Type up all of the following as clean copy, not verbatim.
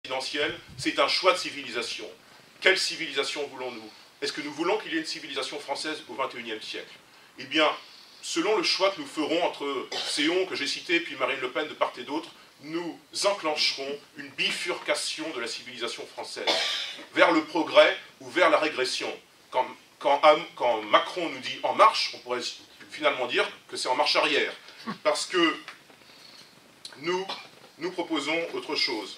présidentielle, c'est un choix de civilisation. Quelle civilisation voulons-nous? Est-ce que nous voulons qu'il y ait une civilisation française au XXIe siècle? Eh bien, selon le choix que nous ferons entre Céon, que j'ai cité, puis Marine Le Pen de part et d'autre, nous enclencherons une bifurcation de la civilisation française, vers le progrès ou vers la régression. Quand Macron nous dit « en marche », on pourrait finalement dire que c'est en marche arrière, parce que nous proposons autre chose.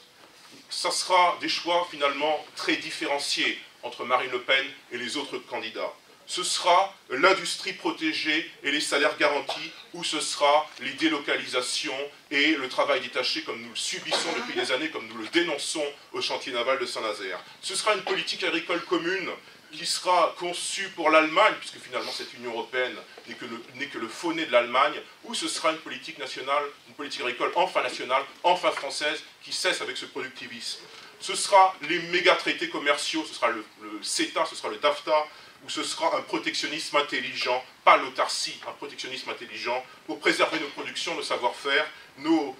Ça sera des choix finalement très différenciés entre Marine Le Pen et les autres candidats. Ce sera l'industrie protégée et les salaires garantis, ou ce sera les délocalisations et le travail détaché comme nous le subissons depuis des années, comme nous le dénonçons au chantier naval de Saint-Nazaire. Ce sera une politique agricole commune qui sera conçue pour l'Allemagne, puisque finalement cette Union européenne n'est que le faux nez de l'Allemagne, ou ce sera une politique nationale, une politique agricole enfin nationale, enfin française, qui cesse avec ce productivisme. Ce sera les méga-traités commerciaux, ce sera le CETA, ce sera le TAFTA, ou ce sera un protectionnisme intelligent, pas l'autarcie, un protectionnisme intelligent, pour préserver nos productions, nos savoir-faire, nos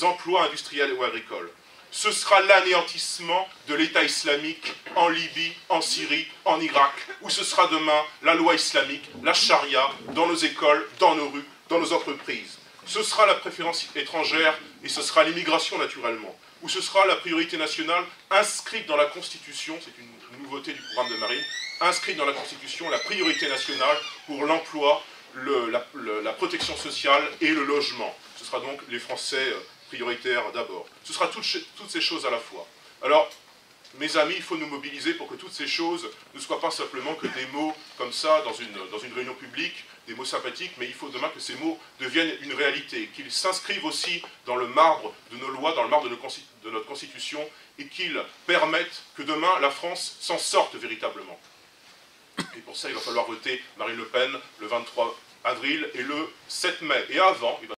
emplois industriels ou agricoles. Ce sera l'anéantissement de l'État islamique en Libye, en Syrie, en Irak, ou ce sera demain la loi islamique, la charia, dans nos écoles, dans nos rues, dans nos entreprises. Ce sera la préférence étrangère, et ce sera l'immigration naturellement, ou ce sera la priorité nationale inscrite dans la Constitution, c'est une nouveauté du programme de Marine, inscrite dans la Constitution la priorité nationale pour l'emploi, la protection sociale et le logement. Ce sera donc les Français prioritaires d'abord. Ce sera toutes ces choses à la fois. Alors, mes amis, il faut nous mobiliser pour que toutes ces choses ne soient pas simplement que des mots comme ça dans une réunion publique, des mots sympathiques, mais il faut demain que ces mots deviennent une réalité, qu'ils s'inscrivent aussi dans le marbre de nos lois, dans le marbre de notre Constitution, et qu'ils permettent que demain la France s'en sorte véritablement. Et pour ça, il va falloir voter Marine Le Pen le 23 avril et le 7 mai. Et avant,